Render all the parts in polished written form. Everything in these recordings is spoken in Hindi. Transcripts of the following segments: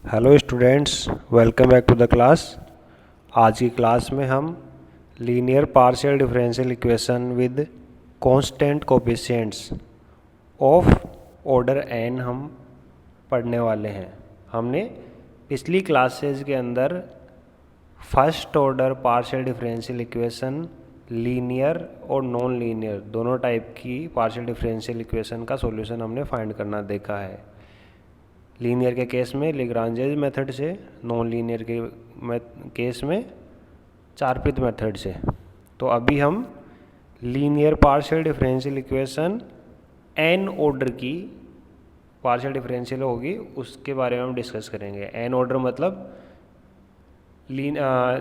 Hello students, welcome back to the class. आज की क्लास में हम linear partial differential equation with constant coefficients of order n हम पढ़ने वाले हैं। हमने पिछली क्लासेस के अंदर first order partial differential equation linear और नॉन लीनियर दोनों टाइप की पार्शियल डिफरेंशियल इक्वेशन का सॉल्यूशन हमने फाइंड करना देखा है। लीनियर के केस में लेग्रांजेज मेथड से, नॉन लीनियर के केस में चारपित मेथड से। तो अभी हम linear partial differential equation n order की पार्शियल डिफरेंशियल होगी, उसके बारे में हम डिस्कस करेंगे। एन ऑर्डर मतलब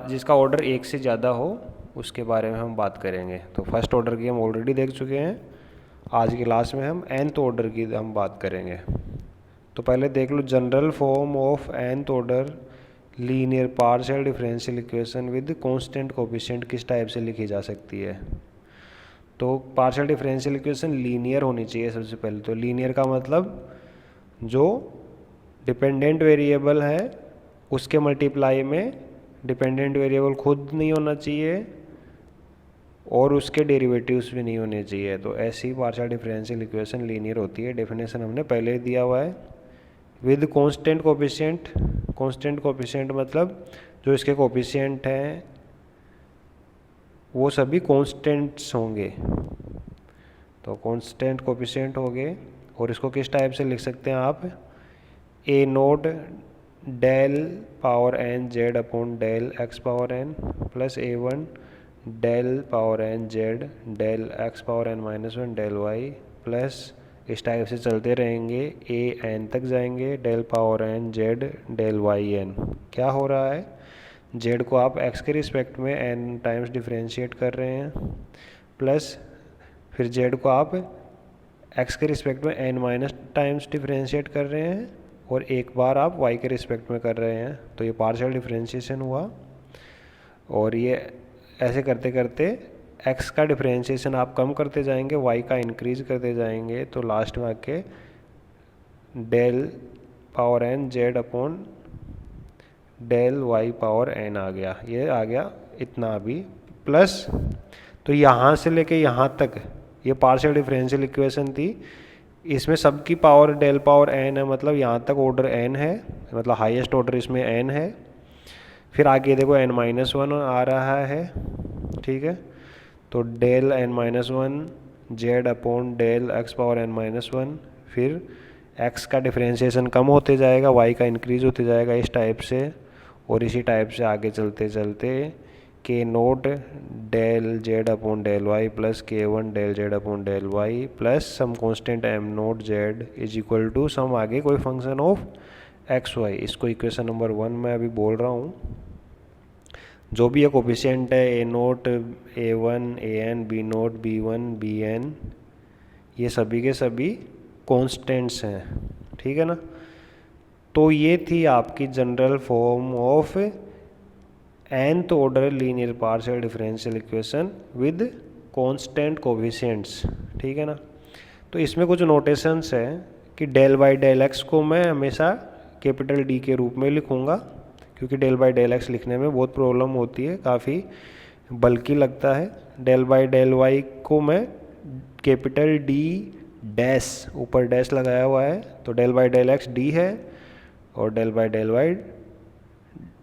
जिसका ऑर्डर एक से ज़्यादा हो, उसके बारे में हम बात करेंगे। तो फर्स्ट ऑर्डर की हम ऑलरेडी देख चुके हैं। आज की क्लास में हम nth ऑर्डर की हम बात करेंगे। तो पहले देख लो general form of nth order linear partial differential equation with constant coefficient किस टाइप से लिखी जा सकती है। तो पार्शियल डिफरेंशियल इक्वेशन लीनियर होनी चाहिए सबसे पहले। तो लीनियर का मतलब जो डिपेंडेंट वेरिएबल है उसके मल्टीप्लाई में डिपेंडेंट वेरिएबल खुद नहीं होना चाहिए और उसके डेरिवेटिव्स भी नहीं होने चाहिए। तो ऐसी पार्शियल डिफरेंशियल इक्वेशन लीनियर होती है। डेफिनेशन हमने पहले ही दिया हुआ है। With constant coefficient, constant coefficient मतलब जो इसके कोफिशिएंट हैं वो सभी कांस्टेंट्स होंगे। तो कांस्टेंट कोफिशिएंट हो गए। और इसको किस टाइप से लिख सकते हैं आप, A nought del power N Z upon del x power N plus A one del power N Z del x power N minus one del Y plus इस टाइप से चलते रहेंगे, ए एन तक जाएंगे, del power N Z del Y N. क्या हो रहा है, जेड को आप एक्स के रिस्पेक्ट में एन टाइम्स डिफरेंशिएट कर रहे हैं, प्लस फिर जेड को आप एक्स के रिस्पेक्ट में एन माइनस टाइम्स डिफरेंशिएट कर रहे हैं और एक बार आप वाई के रिस्पेक्ट में कर रहे हैं। तो ये पार्शियल डिफरेंशिएशन हुआ। और ये ऐसे करते करते x का डिफरेंशिएशन आप कम करते जाएंगे, y का इंक्रीज करते जाएंगे, तो लास्ट में आके del power n z upon del y power n आ गया। ये आ गया इतना अभी प्लस। तो यहाँ से लेके यहाँ तक ये पार्शियल डिफरेंशियल इक्वेशन थी। इसमें सबकी पावर डेल पावर n है, मतलब यहाँ तक ऑर्डर n है, मतलब हाईएस्ट ऑर्डर इसमें n है। फिर आगे देखो n माइनस वन आ रहा है, ठीक है। तो del n minus one z upon del x power n minus one, फिर x का डिफरेंशिएशन कम होते जाएगा, y का इंक्रीज होते जाएगा इस टाइप से। और इसी टाइप से आगे चलते चलते K nought del Z upon del Y plus K one del Z upon del Y plus some constant M nought Z is equal to some आगे कोई फंक्शन ऑफ एक्स वाई। इसको इक्वेशन नंबर 1 मैं अभी बोल रहा हूँ। जो भी ये कोफिशिएंट है, A nought A one A N B nought B one B N, ये सभी के सभी कॉन्स्टेंट्स हैं, ठीक है ना। तो ये थी आपकी general form of nth order linear partial differential equation with constant coefficients, ठीक है ना। तो इसमें कुछ नोटेशंस है कि डेल बाई डेल एक्स को मैं हमेशा कैपिटल डी के रूप में लिखूँगा, क्योंकि डेल बाई डेल एक्स लिखने में बहुत प्रॉब्लम होती है, काफ़ी बल्कि लगता है। डेल बाई डेल वाई को मैं कैपिटल डी डैश, ऊपर डैश लगाया हुआ है, तो del by del x D है और del by del y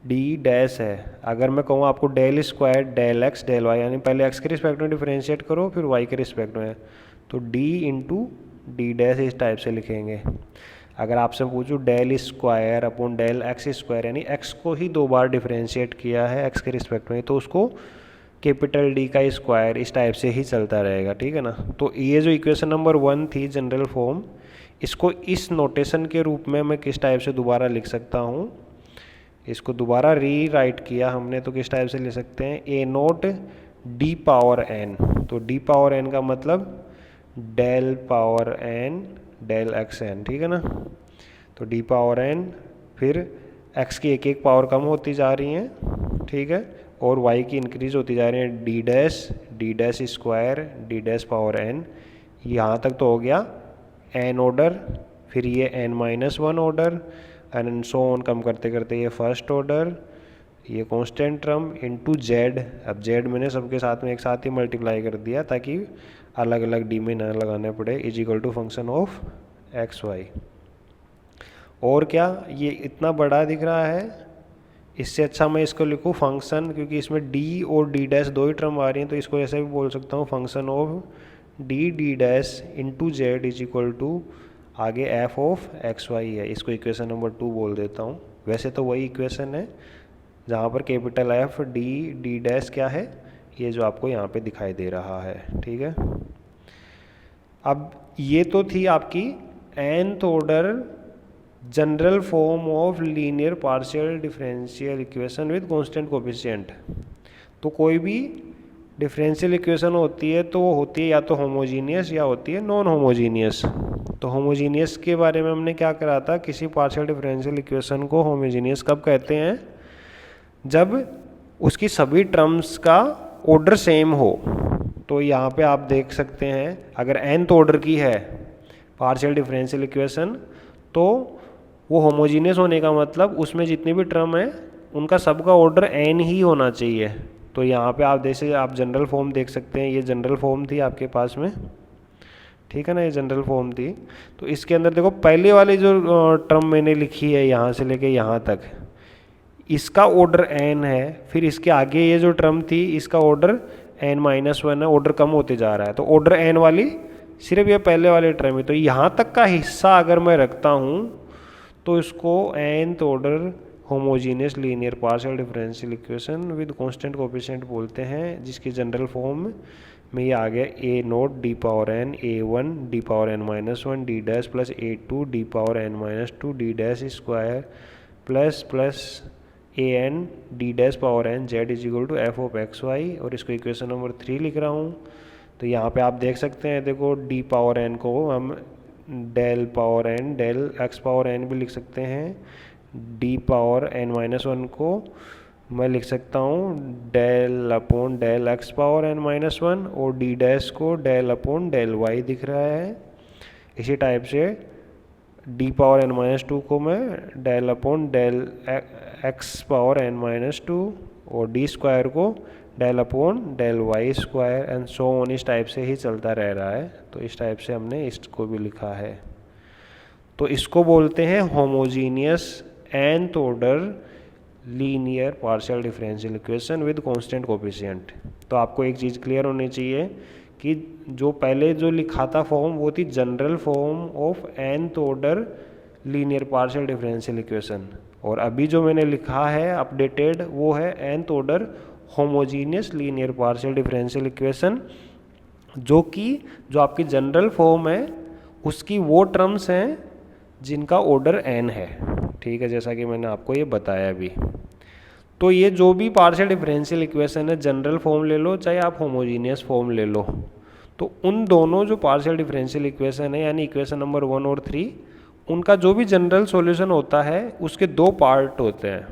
D dash है। अगर मैं कहूँ आपको del square del x del y, यानी पहले एक्स के रिस्पेक्ट में डिफरेंशिएट करो फिर वाई के रिस्पेक्ट में, तो डी इंटू डी डैश इस टाइप से लिखेंगे। अगर आपसे पूछूँ del square upon del x square, यानी एक्स को ही 2 बार डिफरेंशिएट किया है एक्स के रिस्पेक्ट में, तो उसको कैपिटल डी का स्क्वायर इस टाइप से ही चलता रहेगा, ठीक है ना। तो ये जो इक्वेशन नंबर 1 थी जनरल फॉर्म, इसको इस नोटेशन के रूप में मैं किस टाइप से दोबारा लिख सकता हूँ, इसको दोबारा री राइट किया हमने, तो किस टाइप से लिख सकते हैं, a naught D power n. तो डी पावर एन का मतलब del power n del x n, ठीक है ना। तो डी पावर एन, फिर एक्स की एक एक पावर कम होती जा रही हैं, ठीक है, और वाई की इंक्रीज होती जा रही है, D dash square D dash power n. यहाँ तक तो हो गया एन ऑर्डर, फिर ये n-1 order. And so on come करते करते ये फर्स्ट ऑर्डर, ये कांस्टेंट टर्म इनटू जेड। अब जेड मैंने सबके साथ में एक साथ ही मल्टीप्लाई कर दिया ताकि अलग अलग डी में ना लगाने पड़े, is equal to function of x y. और क्या ये इतना बड़ा दिख रहा है, इससे अच्छा मैं इसको लिखूँ फंक्शन, क्योंकि इसमें डी और डी डैश दो ही टर्म आ रही हैं, तो इसको ऐसे भी बोल सकता हूँ function of D D dash into z is equal to आगे एफ ऑफ एक्स वाई है। इसको इक्वेशन नंबर 2 बोल देता हूँ। वैसे तो वही इक्वेशन है जहाँ पर capital F D D dash क्या है, ये जो आपको यहाँ पे दिखाई दे रहा है, ठीक है। अब ये तो थी आपकी nth order general form of linear partial differential equation with constant coefficient. तो कोई भी डिफरेंशियल इक्वेशन होती है तो वो होती है या तो होमोजीनियस या होती है नॉन होमोजीनियस। तो होमोजीनियस के बारे में हमने क्या करा था, किसी पार्शियल डिफरेंशियल इक्वेशन को होमोजीनियस कब कहते हैं, जब उसकी सभी टर्म्स का ऑर्डर सेम हो। तो यहाँ पे आप देख सकते हैं अगर nth ऑर्डर की है पार्शियल डिफरेंशियल इक्वेशन तो वो होमोजीनियस होने का मतलब उसमें जितनी भी टर्म है उनका सबका ऑर्डर n ही होना चाहिए। तो यहाँ पे आप जैसे आप जनरल फॉर्म देख सकते हैं, ये जनरल फॉर्म थी आपके पास में, ठीक है ना, ये जनरल फॉर्म थी। तो इसके अंदर देखो पहले वाली जो टर्म मैंने लिखी है यहाँ से लेके यहाँ तक, इसका ऑर्डर n है, फिर इसके आगे ये जो टर्म थी इसका ऑर्डर n-1 है, ऑर्डर कम होते जा रहा है। तो ऑर्डर n वाली सिर्फ ये पहले वाले टर्म है। तो यहाँ तक का हिस्सा अगर मैं रखता हूँ तो इसको nth order homogeneous linear partial differential equation with constant coefficient बोलते हैं, जिसकी जनरल फॉर्म में ये आ गया a naught D power n a1 D power n-1 D dash plus a2 D power n-2 D dash square plus a n D dash power N z is equal to f of x y. और इसको इक्वेशन नंबर 3 लिख रहा हूँ। तो यहाँ पे आप देख सकते हैं, देखो डी पावर एन को हम del power n del x power n भी लिख सकते हैं, डी पावर n-1 को मैं लिख सकता हूँ del upon del x power n-1 और डी डैश को डेल अपॉन डेल वाई दिख रहा है। इसी टाइप से डी पावर n-2 को मैं del upon del x power n-2 और डी स्क्वायर को del upon del y square and so on, इस टाइप से ही चलता रह रहा है। तो इस टाइप से हमने इसको भी लिखा है। तो इसको बोलते हैं homogeneous nth order linear partial differential equation with constant coefficient. तो आपको एक चीज़ क्लियर होनी चाहिए कि जो पहले जो लिखा था फॉर्म वो थी general form of nth order linear partial differential equation, और अभी जो मैंने लिखा है अपडेटेड वो है nth order homogeneous linear partial differential equation, जो आपकी जनरल फॉर्म है उसकी वो टर्म्स हैं जिनका ऑर्डर n है, ठीक है, जैसा कि मैंने आपको ये बताया अभी। तो ये जो भी पार्शियल डिफरेंशियल इक्वेशन है, जनरल फॉर्म ले लो चाहे आप होमोजीनियस फॉर्म ले लो, तो उन दोनों जो पार्शियल डिफरेंशियल इक्वेशन है यानी इक्वेशन नंबर 1 और 3, उनका जो भी जनरल सॉल्यूशन होता है उसके दो पार्ट होते हैं।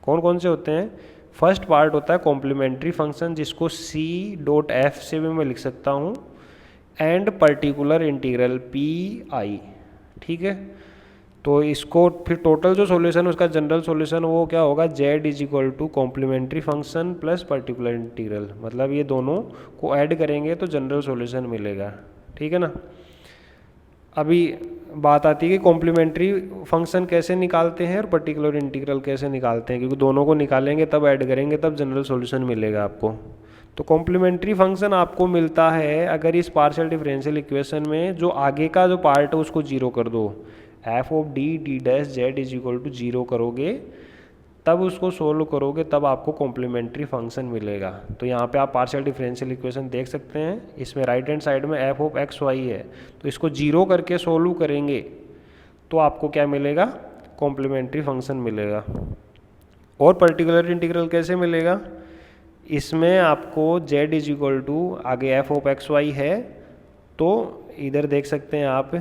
कौन कौन से होते हैं? फर्स्ट पार्ट होता है कॉम्प्लीमेंट्री फंक्शन, जिसको c.f से भी मैं लिख सकता हूँ, एंड पर्टिकुलर इंटीग्रल पी.i, ठीक है। तो इसको फिर टोटल जो सॉल्यूशन उसका जनरल सॉल्यूशन वो क्या होगा, z is equal to complementary function plus particular integral, मतलब ये दोनों को ऐड करेंगे तो जनरल सॉल्यूशन मिलेगा, ठीक है ना। अभी बात आती है कि कॉम्प्लीमेंट्री फंक्शन कैसे निकालते हैं और पर्टिकुलर इंटीग्रल कैसे निकालते हैं, क्योंकि दोनों को निकालेंगे तब ऐड करेंगे तब जनरल सॉल्यूशन मिलेगा आपको। तो कॉम्प्लीमेंट्री फंक्शन आपको मिलता है अगर इस पार्शियल डिफरेंशियल इक्वेशन में जो आगे का जो पार्ट है उसको जीरो कर दो, f of D D dash z is equal to zero करोगे, तब उसको सोल्व करोगे तब आपको कॉम्प्लीमेंट्री फंक्शन मिलेगा। तो यहाँ पे आप पार्शियल डिफरेंशियल इक्वेशन देख सकते हैं, इसमें राइट हैंड साइड में एफ ऑफ एक्स वाई है, तो इसको जीरो करके सोल्व करेंगे तो आपको क्या मिलेगा, कॉम्प्लीमेंट्री फंक्शन मिलेगा। और पर्टिकुलर इंटीग्रल कैसे मिलेगा, इसमें आपको z इज इक्वल टू आगे एफ ऑफ एक्स वाई है, तो इधर देख सकते हैं आप,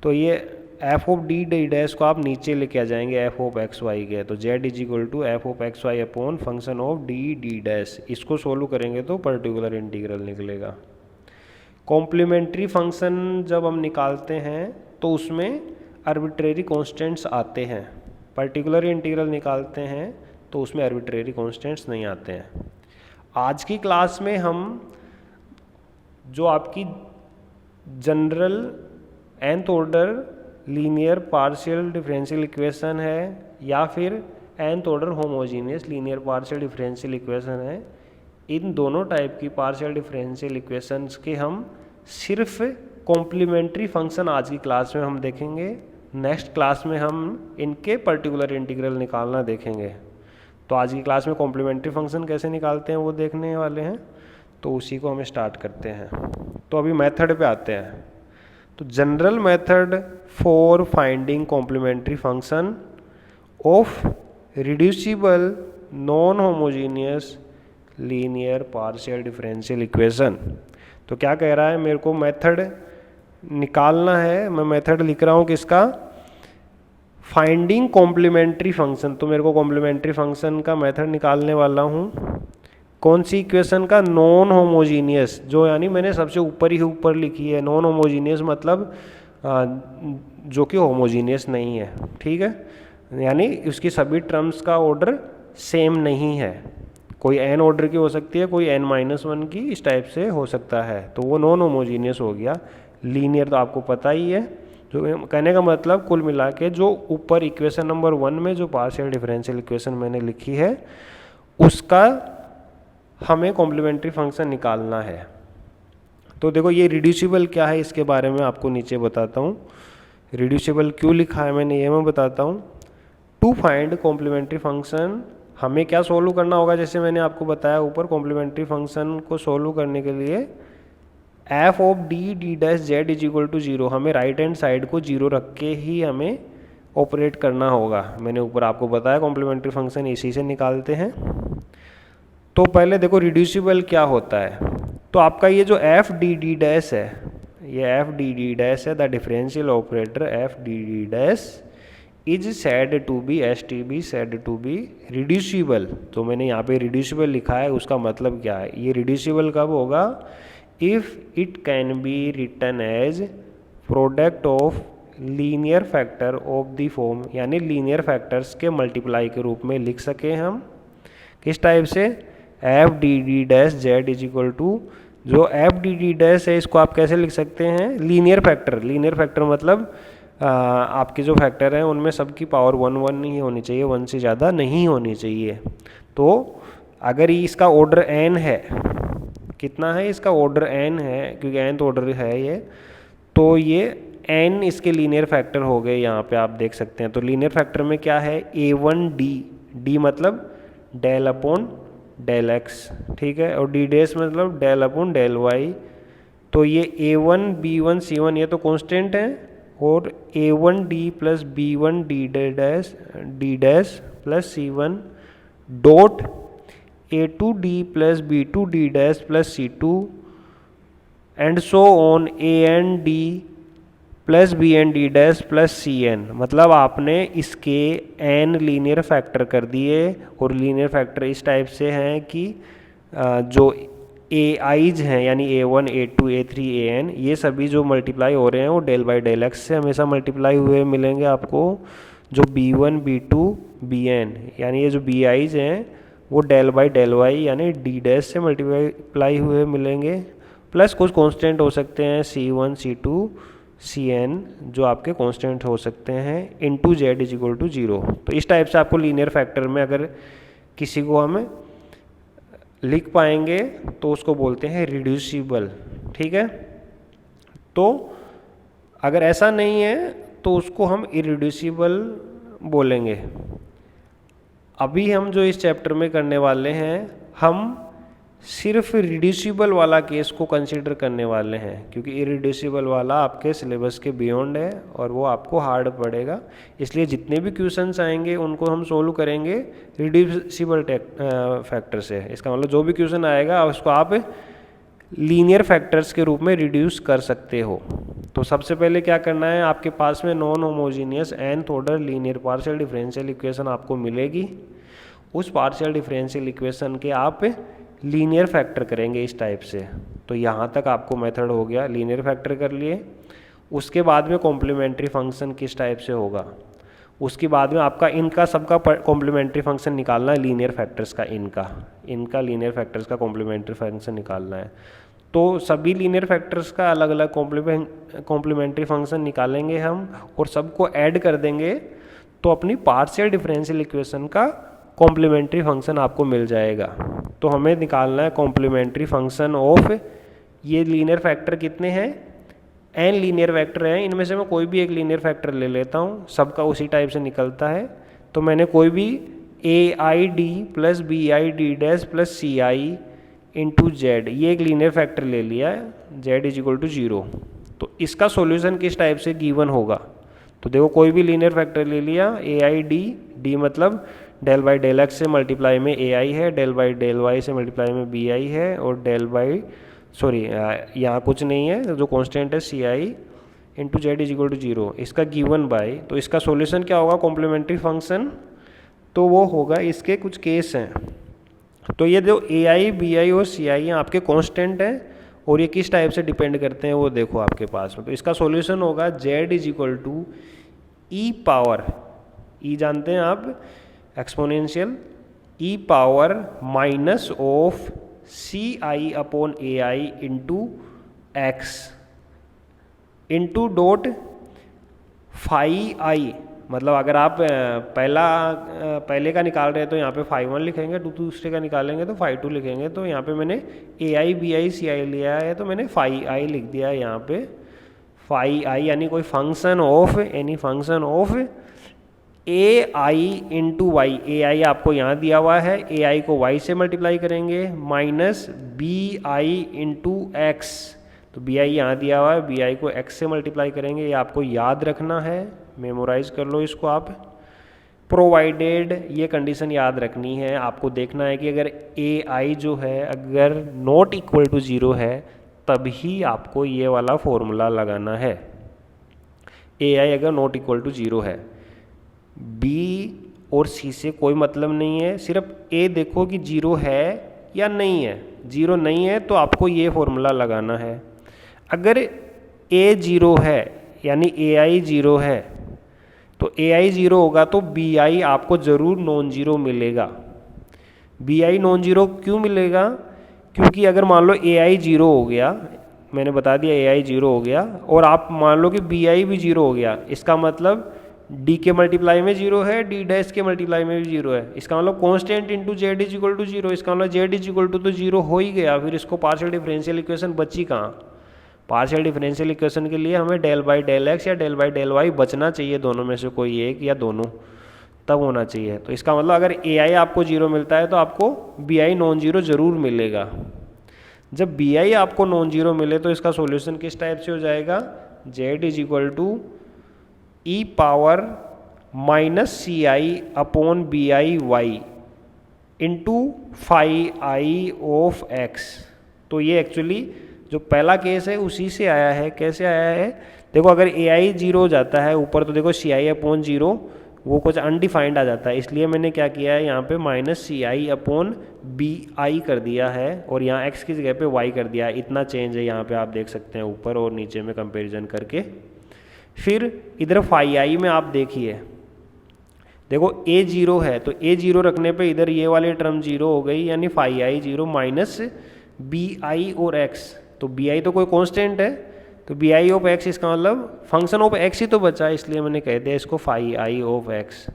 तो ये F of D D dash को आप नीचे लेके आ जाएंगे एफ ऑफ एक्स वाई के, तो z is equal to f of x y upon function of D D dash, इसको सोल्व करेंगे तो पर्टिकुलर इंटीग्रल निकलेगा। कॉम्प्लीमेंट्री फंक्शन जब हम निकालते हैं तो उसमें आर्बिट्रेरी कॉन्स्टेंट्स आते हैं, पर्टिकुलर इंटीग्रल निकालते हैं तो उसमें आर्बिट्रेरी कॉन्स्टेंट्स नहीं आते हैं। आज की क्लास में हम जो आपकी general nth order linear partial differential equation है या फिर nth order homogeneous linear partial differential equation है, इन दोनों टाइप की पार्शियल डिफरेंशियल इक्वेशंस के हम सिर्फ कॉम्प्लीमेंट्री फंक्शन आज की क्लास में हम देखेंगे। नेक्स्ट क्लास में हम इनके पर्टिकुलर इंटीग्रल निकालना देखेंगे। तो आज की क्लास में कॉम्प्लीमेंट्री फंक्शन कैसे निकालते हैं वो देखने वाले हैं, तो उसी को हम स्टार्ट करते हैं। तो अभी मेथड पे आते हैं। तो general method for finding complementary function of reducible non homogeneous linear partial differential equation. तो क्या कह रहा है, मेरे को मेथड निकालना है। मैं मेथड लिख रहा हूँ किसका, फाइंडिंग कॉम्प्लीमेंट्री फंक्शन। तो मेरे को कॉम्प्लीमेंट्री फंक्शन का मेथड निकालने वाला हूँ। कौन सी इक्वेशन का, नॉन होमोजीनियस, जो यानी मैंने सबसे ऊपर ही ऊपर लिखी है। नॉन होमोजीनियस मतलब जो कि होमोजीनियस नहीं है, ठीक है, यानी उसकी सभी टर्म्स का ऑर्डर सेम नहीं है। कोई n ऑर्डर की हो सकती है, कोई n-1 की, इस टाइप से हो सकता है। तो वो नॉन होमोजीनियस हो गया। लीनियर तो आपको पता ही है। जो कहने का मतलब कुल मिला के जो ऊपर इक्वेशन नंबर 1 में जो पार्शियल डिफरेंशियल इक्वेशन मैंने लिखी है उसका हमें कॉम्प्लीमेंट्री फंक्शन निकालना है। तो देखो ये रिड्यूसिबल क्या है इसके बारे में आपको नीचे बताता हूँ। रिड्यूसिबल क्यों लिखा है मैंने ये मैं बताता हूँ। टू फाइंड कॉम्प्लीमेंट्री फंक्शन हमें क्या सोल्व करना होगा, जैसे मैंने आपको बताया ऊपर, कॉम्प्लीमेंट्री फंक्शन को सोल्व करने के लिए f of D D dash z is equal to 0, हमें राइट हैंड साइड को 0 रख के ही हमें ऑपरेट करना होगा। मैंने ऊपर आपको बताया कॉम्प्लीमेंट्री फंक्शन इसी से निकालते हैं। तो पहले देखो रिड्यूसिबल क्या होता है। तो आपका ये जो एफ डी डी डैश है, ये एफ डी डी डैश है, the differential operator f D D dash is said to be, s t b said to be reducible. तो मैंने यहाँ पे रिड्यूसिबल लिखा है, उसका मतलब क्या है, ये रिड्यूसिबल कब होगा, if it can be written as product of linear factor of the form, यानी लीनियर फैक्टर्स के मल्टीप्लाई के रूप में लिख सके हम। किस टाइप से, f D D dash z is equal to, जो एफ डी डी डैश है इसको आप कैसे लिख सकते हैं, लीनियर फैक्टर। लीनियर फैक्टर मतलब आपके जो फैक्टर हैं उनमें सबकी पावर 1 नहीं होनी चाहिए, 1 से ज़्यादा नहीं होनी चाहिए। तो अगर इसका ऑर्डर n है, कितना है इसका ऑर्डर n है, क्योंकि nth ऑर्डर है ये, तो ये n इसके लीनियर फैक्टर हो गए। यहाँ पे आप देख सकते हैं। तो लीनियर फैक्टर में क्या है, a1d, d मतलब डेल अपॉन डेल एक्स, ठीक है, और d डैश मतलब डेल अपॉन डेल वाई। तो ये a1 b1 c1 ये तो कांस्टेंट है, और a1d plus b1 d dash plus c1 dot a2d plus b2d dash plus c2 and so on an d plus bn d dash plus cn। मतलब आपने इसके n लीनियर फैक्टर कर दिए, और लीनियर फैक्टर इस टाइप से हैं कि जो ai's हैं यानी a1 a2 a3 an, ये सभी जो मल्टीप्लाई हो रहे हैं वो डेल बाई डेल एक्स से हमेशा मल्टीप्लाई हुए मिलेंगे आपको। जो b1 b2 bn यानी ये जो bi's हैं वो डेल बाई डेल वाई यानी d डैश से मल्टीप्लाई हुए मिलेंगे, प्लस कुछ कांस्टेंट हो सकते हैं c1 c2 cn जो आपके कांस्टेंट हो सकते हैं, into z is equal to 0। तो इस टाइप से आपको लीनियर फैक्टर में अगर किसी को हम लिख पाएंगे तो उसको बोलते हैं रिड्यूसिबल, ठीक है। तो अगर ऐसा नहीं है तो उसको हम इरिड्यूसिबल बोलेंगे। अभी हम जो इस चैप्टर में करने वाले हैं, हम सिर्फ रिड्यूसिबल वाला केस को कंसीडर करने वाले हैं, क्योंकि इरिड्यूसिबल वाला आपके सिलेबस के बियॉन्ड है और वो आपको हार्ड पड़ेगा। इसलिए जितने भी क्वेश्चंस आएंगे उनको हम सोल्व करेंगे रिड्यूसिबल फैक्टर से। इसका मतलब जो भी क्वेश्चन आएगा उसको आप लीनियर फैक्टर्स के रूप में रिड्यूस कर सकते हो। तो सबसे पहले क्या करना है, आपके पास में non homogeneous nth order linear partial differential equation आपको मिलेगी। उस पार्शियल डिफरेंशियल इक्वेशन के आप लीनियर फैक्टर करेंगे इस टाइप से। तो यहाँ तक आपको मेथड हो गया, लीनियर फैक्टर कर लिए, उसके बाद में कॉम्प्लीमेंट्री फंक्शन किस टाइप से होगा, उसके बाद में आपका इनका सबका कॉम्प्लीमेंट्री फंक्शन निकालना है, लीनियर फैक्टर्स का इनका लीनियर फैक्टर्स का कॉम्प्लीमेंट्री फंक्शन निकालना है। तो सभी लीनियर फैक्टर्स का अलग अलग कॉम्प्लीमेंट्री फंक्शन निकालेंगे हम और सबको ऐड कर देंगे, तो अपनी पार्शियल डिफरेंशियल इक्वेशन का कॉम्प्लीमेंट्री फंक्शन आपको मिल जाएगा। तो हमें निकालना है कॉम्प्लीमेंट्री फंक्शन ऑफ, ये लीनियर फैक्टर कितने हैं, n लीनियर फैक्टर हैं, इनमें से मैं कोई भी एक लीनियर फैक्टर ले लेता हूँ, सबका उसी टाइप से निकलता है। तो मैंने कोई भी AID plus BID dash plus CI into Z, ये एक लीनियर फैक्टर ले लिया है, z इज इक्वल टू 0। तो इसका सॉल्यूशन किस टाइप से गिवन होगा, तो देखो कोई भी लीनियर फैक्टर ले लिया, AID, D मतलब डेल बाई डेल एक्स से मल्टीप्लाई में AI है, डेल बाई डेल वाई से मल्टीप्लाई में BI है, और डेल बाई यहाँ कुछ नहीं है, जो कांस्टेंट है CI into z is equal to 0, इसका गिवन बाय, तो इसका सॉल्यूशन क्या होगा कॉम्प्लीमेंट्री फंक्शन, तो वो होगा, इसके कुछ केस हैं। तो ये जो AI, BI और CI हैं आपके कांस्टेंट हैं, और ये किस टाइप से डिपेंड करते हैं वो देखो आपके पास में। तो इसका सॉल्यूशन होगा z is equal to E power, E जानते हैं आप exponential, E power minus of CI upon AI into X into dot phi I, मतलब अगर आप पहले का निकाल रहे हैं तो यहाँ पे फाई 1 लिखेंगे, दूसरे का निकालेंगे तो फाई 2 लिखेंगे। तो यहाँ पे मैंने AI, BI, CI लिया है, तो मैंने फाई आई लिख दिया है यहाँ पे, फाई आई यानी कोई function of, any function of AI into y, AI आपको यहाँ दिया हुआ है, AI को y से मल्टीप्लाई करेंगे, माइनस BI इंटू एक्स, तो BI यहाँ दिया हुआ है, BI को x से मल्टीप्लाई करेंगे, ये आपको याद रखना है, मेमोराइज कर लो इसको आप। प्रोवाइडेड, ये कंडीशन याद रखनी है, आपको देखना है कि अगर AI जो है अगर नॉट इक्वल टू 0 है तभी आपको ये वाला फॉर्मूला लगाना है, AI अगर नॉट इक्वल टू 0 है। B और C से कोई मतलब नहीं है, सिर्फ A देखो कि 0 है या नहीं है, 0 नहीं है तो आपको ये फॉर्मूला लगाना है। अगर A 0 है यानी AI 0 है, तो AI 0 होगा तो BI आपको ज़रूर नॉन जीरो मिलेगा। BI नॉन जीरो क्यों मिलेगा, क्योंकि अगर मान लो AI 0 हो गया, मैंने बता दिया AI 0 हो गया, और आप मान लो कि BI भी 0 हो गया, इसका मतलब D के मल्टीप्लाई में 0 है, D डैश के मल्टीप्लाई में भी 0 है, इसका मतलब constant into z is equal to 0, इसका मतलब z इज इक्वल टू तो 0 हो ही गया। फिर इसको पार्शियल डिफरेंशियल इक्वेशन बची कहाँ, पार्शियल डिफरेंशियल इक्वेशन के लिए हमें डेल बाई डेल एक्स या डेल बाई डेल वाई बचना चाहिए, दोनों में से कोई एक या दोनों, तब होना चाहिए। तो इसका मतलब अगर AI आपको 0 मिलता है तो आपको BI नॉन जीरो ज़रूर मिलेगा। जब BI आपको नॉन जीरो मिले तो इसका सॉल्यूशन किस टाइप से हो जाएगा, z is equal to E power minus CI upon BI y into phi i of x. तो ये एक्चुअली जो पहला केस है उसी से आया है। कैसे आया है, देखो अगर AI 0 हो जाता है ऊपर, तो देखो CI अपॉन 0 वो कुछ अनडिफाइंड आ जाता है, इसलिए मैंने क्या किया है यहाँ पे माइनस CI अपॉन BI कर दिया है, और यहाँ x की जगह पे y कर दिया है। इतना चेंज है यहाँ पे आप देख सकते हैं ऊपर और नीचे में कंपेरिजन करके। फिर इधर फाई आई में आप देखिए, देखो A 0 है तो A 0 रखने पे इधर ये वाली टर्म 0 हो गई, यानी फाई आई 0 माइनस BI और x, तो BI तो कोई कांस्टेंट है, तो BI ऑफ x इसका मतलब फंक्शन ऑफ x ही तो बचा, इसलिए मैंने कह दिया इसको फाई आई ऑफ x।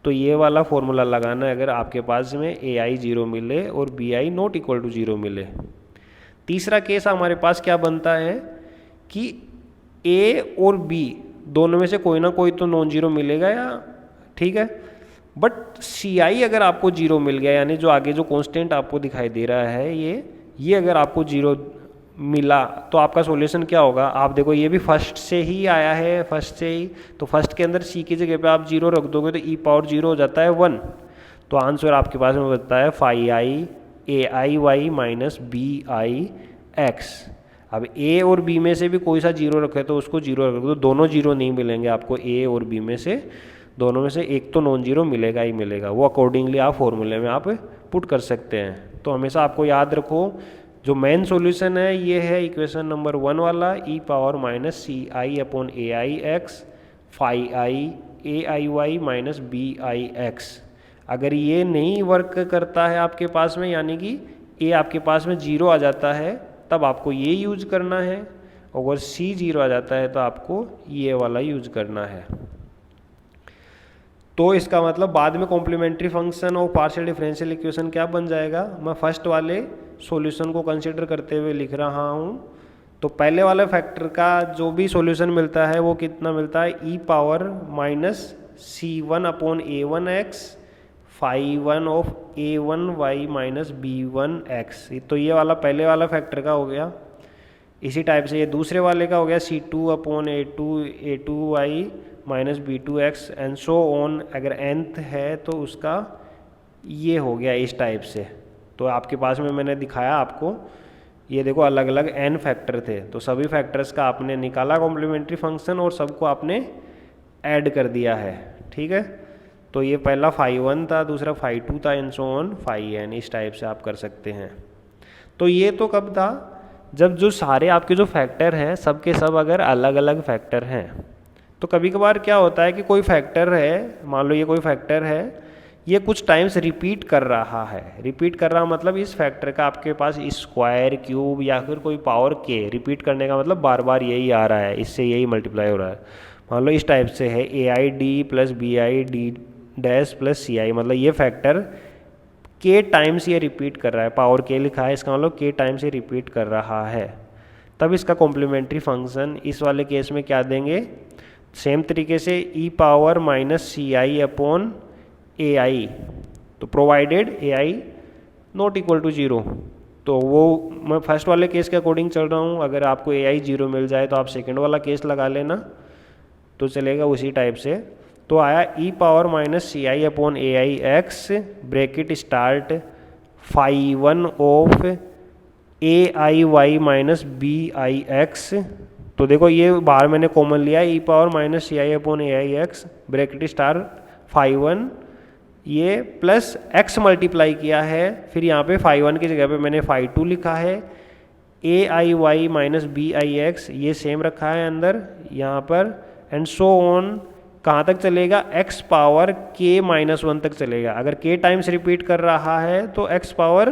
तो ये वाला फॉर्मूला लगाना है अगर आपके पास में AI 0 मिले और BI नॉट इक्वल टू 0 मिले। तीसरा केस हमारे पास क्या बनता है कि A और B दोनों में से कोई ना कोई तो नॉन जीरो मिलेगा, या ठीक है, बट CI अगर आपको 0 मिल गया, यानी जो आगे जो कांस्टेंट आपको दिखाई दे रहा है ये अगर आपको 0 मिला तो आपका सॉल्यूशन क्या होगा। आप देखो ये भी फर्स्ट से ही आया है, फर्स्ट से ही, तो फर्स्ट के अंदर C की जगह पे आप 0 रख दोगे तो ई पावर 0 हो जाता है 1, तो आंसर आपके पास में बनता है phi i AI y minus BI x. अब A और B में से भी कोई सा 0 रखे तो उसको 0 रख दो, दोनों 0 नहीं मिलेंगे आपको, A और B में से दोनों में से एक तो नॉन जीरो मिलेगा ही मिलेगा, वो अकॉर्डिंगली आप फॉर्मूले में आप पुट कर सकते हैं। तो हमेशा आपको याद रखो जो मेन सॉल्यूशन है ये है इक्वेशन नंबर 1 वाला, E power minus C I upon A I X phi I A I Y minus B I X. अगर ये नहीं वर्क करता है आपके पास में, यानी कि ए आपके पास में 0 आ जाता है, तब आपको ये यूज करना है। अगर सी 0 आ जाता है तो आपको ये वाला यूज करना है। तो इसका मतलब बाद में कॉम्प्लीमेंट्री फंक्शन और पार्शियल डिफरेंशियल इक्वेशन क्या बन जाएगा, मैं फर्स्ट वाले सॉल्यूशन को कंसिडर करते हुए लिख रहा हूँ। तो पहले वाले फैक्टर का जो भी सॉल्यूशन मिलता है वो कितना मिलता है, E power minus C one upon A one X phi one of A one Y minus B one X. तो ये वाला पहले वाला फैक्टर का हो गया। इसी टाइप से ये दूसरे वाले का हो गया C two upon A two Y minus B two X and so on. अगर nth है तो उसका ये हो गया इस टाइप से। तो आपके पास में मैंने दिखाया आपको, ये देखो अलग अलग n फैक्टर थे, तो सभी फैक्टर्स का आपने निकाला कॉम्प्लीमेंट्री फंक्शन और सबको आपने ऐड कर दिया है। ठीक है, तो ये पहला फाई वन था, दूसरा फाई टू था and so on phi n। इस टाइप से आप कर सकते हैं। तो ये तो कब था, जब जो सारे आपके जो फैक्टर हैं सबके सब अगर अलग अलग फैक्टर हैं। तो कभी कभार क्या होता है कि कोई फैक्टर है, मान लो ये कोई फैक्टर है, ये कुछ टाइम्स रिपीट कर रहा है। रिपीट कर रहा मतलब इस फैक्टर का आपके पास स्क्वायर क्यूब या फिर कोई पावर के रिपीट करने का मतलब बार बार यही आ रहा है, इससे यही मल्टीप्लाई हो रहा है। मान लो इस टाइप से है A I D plus B I D dash plus C I, मतलब ये फैक्टर के टाइम्स ये रिपीट कर रहा है, पावर के लिखा है, इसका मतलब के टाइम्स ये रिपीट कर रहा है। तब इसका कॉम्प्लीमेंट्री फंक्शन इस वाले केस में क्या देंगे, सेम तरीके से e power minus C I upon A i. तो provided a i not equal to 0, तो वो मैं फर्स्ट वाले केस के अकॉर्डिंग चल रहा हूँ। अगर आपको ए आई 0 मिल जाए तो आप सेकेंड वाला केस लगा लेना तो चलेगा उसी टाइप से। तो आया E power minus C I upon A I X bracket start phi one of A I Y minus B I X. तो देखो ये बाहर मैंने कॉमन लिया, E power minus C I upon A I X bracket star phi one, ये प्लस एक्स मल्टीप्लाई किया है, फिर यहाँ पे फाई वन की जगह पे मैंने फाई टू लिखा है, A I Y minus B I X ये सेम रखा है अंदर यहाँ पर एंड सो ऑन। कहाँ तक चलेगा, x power K minus one तक चलेगा। अगर के टाइम्स रिपीट कर रहा है तो x power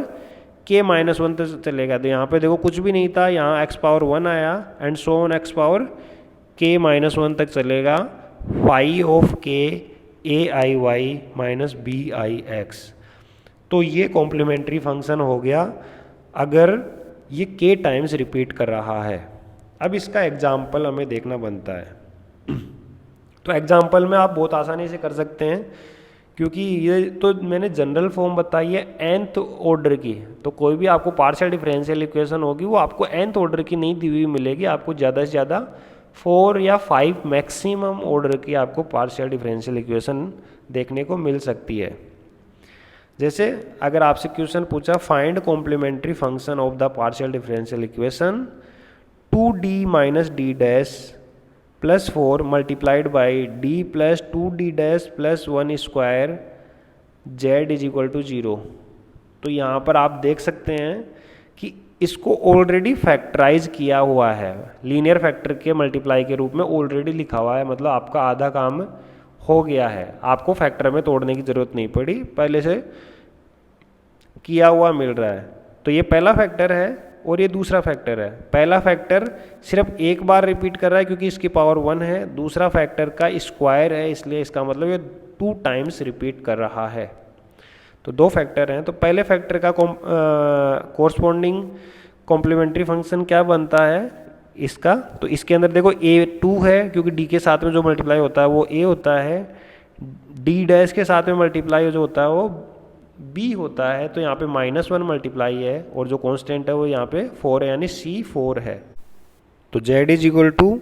K minus one तक चलेगा। तो यहाँ पे देखो कुछ भी नहीं था, यहाँ एक्स पावर वन आया and so on X power K minus one तक चलेगा। Phi of K A I Y minus B I X. तो ये कॉम्प्लीमेंट्री फंक्शन हो गया अगर ये के टाइम्स रिपीट कर रहा है। अब इसका एग्जाम्पल हमें देखना बनता है। तो एग्जाम्पल में आप बहुत आसानी से कर सकते हैं, क्योंकि ये तो मैंने जनरल फॉर्म बताई है nth ऑर्डर की। तो कोई भी आपको पार्शियल डिफरेंशियल इक्वेशन होगी वो आपको nth ऑर्डर की नहीं दी हुई मिलेगी, आपको ज़्यादा से ज़्यादा 4 या 5 मैक्सिमम ऑर्डर की आपको पार्शियल डिफरेंशियल इक्वेशन देखने को मिल सकती है। जैसे अगर आपसे क्वेश्चन पूछा find complementary function of the partial differential equation 2d minus D dash plus 4 multiplied by D plus 2d dash plus 1 square z is equal to 0। तो यहाँ पर आप देख सकते हैं कि इसको ऑलरेडी फैक्टराइज किया हुआ है, लीनियर फैक्टर के मल्टीप्लाई के रूप में ऑलरेडी लिखा हुआ है। मतलब आपका आधा काम हो गया है, आपको फैक्टर में तोड़ने की ज़रूरत नहीं पड़ी, पहले से किया हुआ मिल रहा है। तो ये पहला फैक्टर है और ये दूसरा फैक्टर है। पहला फैक्टर सिर्फ एक बार रिपीट कर रहा है क्योंकि इसकी पावर 1 है, दूसरा फैक्टर का स्क्वायर है इसलिए इसका मतलब ये 2 टाइम्स रिपीट कर रहा है। तो 2 फैक्टर हैं। तो पहले फैक्टर का कोरस्पॉन्डिंग कॉम्प्लीमेंट्री फंक्शन क्या बनता है इसका, तो इसके अंदर देखो a2 है क्योंकि d के साथ में जो मल्टीप्लाई होता है वो a होता है, d डैश के साथ में मल्टीप्लाई जो होता है वो b होता है। तो यहाँ पे -1 मल्टीप्लाई है और जो कांस्टेंट है वो यहाँ पे 4 है, यानी c4 है। तो z is equal to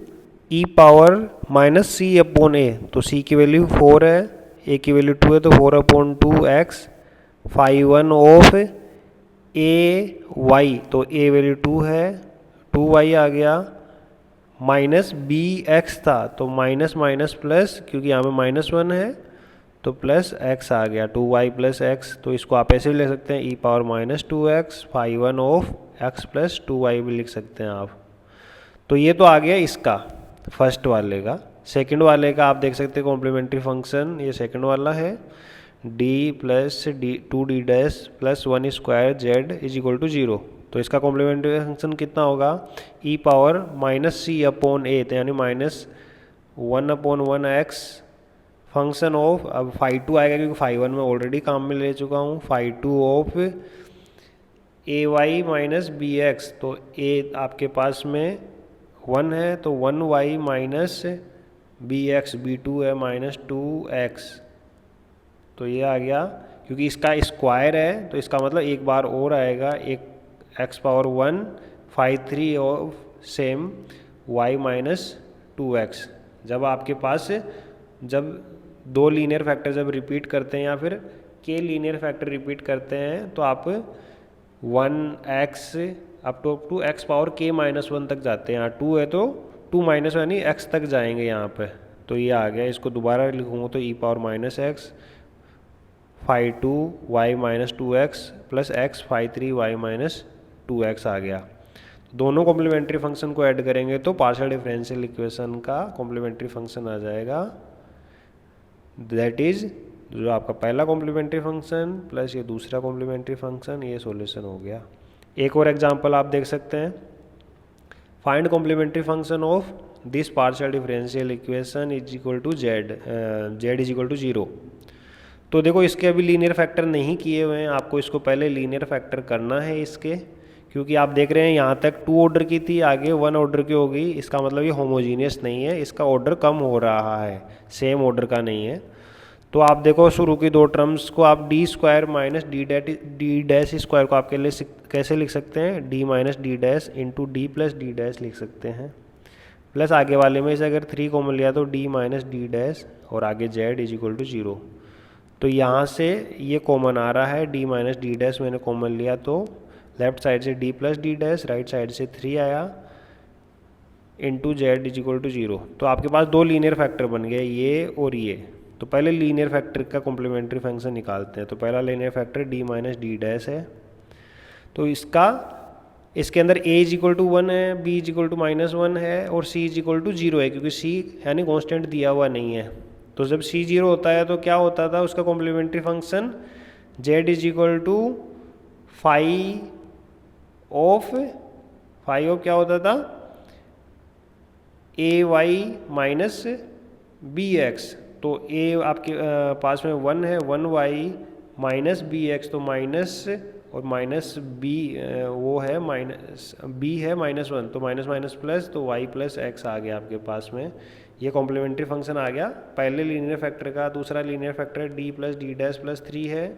E power minus C upon A. तो c की वैल्यू 4 है, a की वैल्यू 2 है, तो 4 upon 2x phi one of a y. तो a वैल्यू 2 है, 2y आ गया, माइनस बी एक्स था तो माइनस माइनस प्लस क्योंकि यहाँ पे -1 है तो प्लस एक्स आ गया 2y प्लस एक्स। तो इसको आप ऐसे भी लिख सकते हैं e⁻²x phi 1 of x plus 2y भी लिख सकते हैं आप। तो ये तो आ गया इसका फर्स्ट वाले का। सेकंड वाले का आप देख सकते हैं कॉम्प्लीमेंट्री फंक्शन, ये सेकंड वाला है d plus two D dash plus 1 square z is equal to 0। तो इसका कॉम्प्लीमेंट्री फंक्शन कितना होगा e⁻⁻c/a, तो यानी -1/1x फंक्शन ऑफ, अब फाई 2 आएगा क्योंकि फाई 1 में ऑलरेडी काम में ले चुका हूँ, phi 2 of ay minus b x. तो a आपके पास में 1 है तो 1y minus b x, b2 है -2x। तो ये आ गया, क्योंकि इसका स्क्वायर है तो इसका मतलब एक बार और आएगा, एक x⁻1 phi 3 of same y -2x। जब आपके पास जब दो लीनियर फैक्टर जब रिपीट करते हैं या फिर के लीनियर फैक्टर रिपीट करते हैं तो आप 1x अप टू x⁻k-1 तक जाते हैं। यहाँ 2 है तो 2 - यानी x तक जाएंगे यहाँ पे। तो ये आ गया, इसको दोबारा लिखूँगा तो e⁻⁻x phi 2 y -2x plus x phi 3 y -2x आ गया। दोनों कॉम्प्लीमेंट्री फंक्शन को ऐड करेंगे तो पार्शियल डिफरेंशियल इक्वेशन का कॉम्प्लीमेंट्री फंक्शन आ जाएगा, दैट इज जो आपका पहला कॉम्प्लीमेंट्री फंक्शन प्लस ये दूसरा कॉम्प्लीमेंट्री फंक्शन, ये सॉल्यूशन हो गया। एक और एग्जांपल आप देख सकते हैं, find complementary function of this partial differential equation is equal to z is equal to 0। तो देखो इसके अभी लीनियर फैक्टर नहीं किए हुए हैं, आपको इसको पहले लीनियर फैक्टर करना है इसके, क्योंकि आप देख रहे हैं यहाँ तक 2 ऑर्डर की थी, आगे 1 ऑर्डर की होगी। इसका मतलब ये होमोजीनियस नहीं है, इसका ऑर्डर कम हो रहा है, सेम ऑर्डर का नहीं है। तो आप देखो शुरू की दो टर्म्स को आप D square minus D dash square को आपके लिए कैसे लिख सकते हैं, D minus D dash into D plus D dash लिख सकते हैं। प्लस आगे वाले में से अगर 3 कॉमन लिया तो डी माइनस डी डैश और आगे जेड इज इक्वल टू 0। तो यहाँ से ये कॉमन आ रहा है, डी माइनस डी डैश मैंने कॉमन लिया तो लेफ्ट साइड से D plus D dash, right side से 3 आया into z is equal to 0। तो आपके पास दो लीनियर फैक्टर बन गए, ये और ये। तो पहले लीनियर फैक्टर का कॉम्प्लीमेंट्री फंक्शन निकालते हैं। तो पहला linear factor D minus D dash है, तो इसके अंदर a इज इक्वल टू 1 है, b इज इक्वल टू -1 है और c इज इक्वल टू 0 है, क्योंकि c यानी कांस्टेंट दिया हुआ नहीं है। तो जब c 0 होता है तो क्या होता था उसका complementary function, z is equal to phi of क्या होता था, ay माइनस बी एक्स। तो a आपके पास में 1 है, 1y माइनस बी एक्स, तो माइनस और माइनस बी वो है माइनस बी है -1, तो माइनस माइनस प्लस, तो y प्लस एक्स आ गया आपके पास में। ये कॉम्प्लीमेंट्री फंक्शन आ गया पहले लीनियर फैक्टर का। दूसरा linear factor d plus D dash plus 3 है,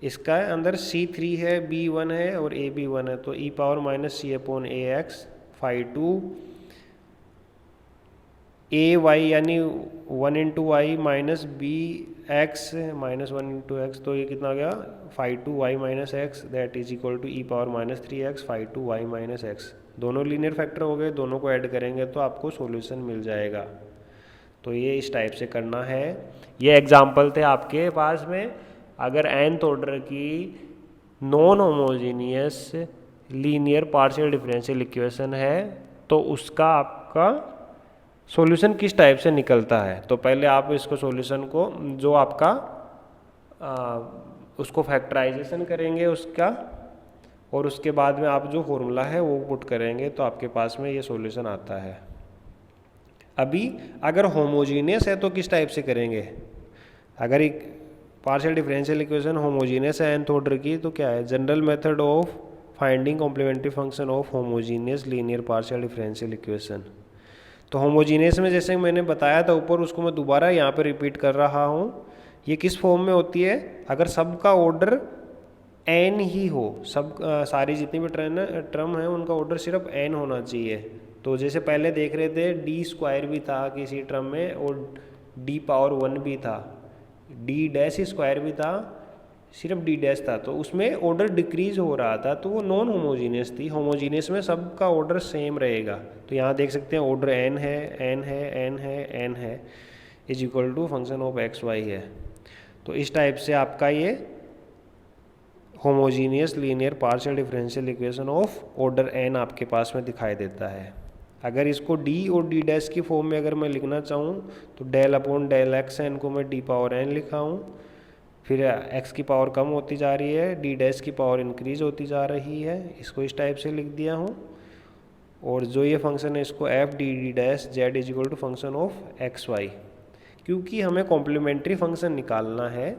इसका अंदर c 3 है, b 1 है और a भी 1 है। तो e⁻⁻c/ax फाई 2 ay यानी 1 into y minus b x -1 into x. तो ये कितना आ गया, phi 2 y minus x that is equal to e⁻−3x phi 2 y minus x. दोनों लीनियर फैक्टर हो गए, दोनों को ऐड करेंगे तो आपको सॉल्यूशन मिल जाएगा। तो ये इस टाइप से करना है। ये एग्जाम्पल थे आपके पास में। अगर nth ऑर्डर की non homogeneous linear partial differential equation है तो उसका आपका सॉल्यूशन किस टाइप से निकलता है। तो पहले आप इसको सॉल्यूशन को जो आपका उसको फैक्टराइजेशन करेंगे उसका, और उसके बाद में आप जो फॉर्मूला है वो पुट करेंगे तो आपके पास में ये सॉल्यूशन आता है। अभी अगर होमोजीनियस है तो किस टाइप से करेंगे, अगर एक पार्शियल डिफरेंशियल इक्वेशन होमोजीनियस है nth ऑर्डर की तो क्या है, general method of finding complementary function of homogeneous linear partial differential equation. तो होमोजीनियस में जैसे मैंने बताया था ऊपर, उसको मैं दोबारा यहाँ पे रिपीट कर रहा हूँ। ये किस फॉर्म में होती है, अगर सबका ऑर्डर n ही हो, सब सारी जितनी भी टर्म है उनका ऑर्डर सिर्फ n होना चाहिए। तो जैसे पहले देख रहे थे d स्क्वायर भी था किसी टर्म में और d पावर 1 भी था, d डैश स्क्वायर भी था, सिर्फ d डैश था, तो उसमें ऑर्डर डिक्रीज हो रहा था, तो वो नॉन होमोजीनियस थी। होमोजीनियस में सबका ऑर्डर सेम रहेगा। तो यहाँ देख सकते हैं ऑर्डर n है, n है, n है, n है, is equal to function of x y है। तो इस टाइप से आपका ये homogeneous linear partial differential equation of order n आपके पास में दिखाई देता है। अगर इसको d और d डैश की फॉर्म में अगर मैं लिखना चाहूँ तो del upon del x n को मैं d पावर n लिखा हूँ, फिर x की पावर कम होती जा रही है, d डैश की पावर इंक्रीज होती जा रही है, इसको इस टाइप से लिख दिया हूँ। और जो ये फंक्शन है इसको f D D dash z is equal to function of x y. क्योंकि हमें कॉम्प्लीमेंट्री फंक्शन निकालना है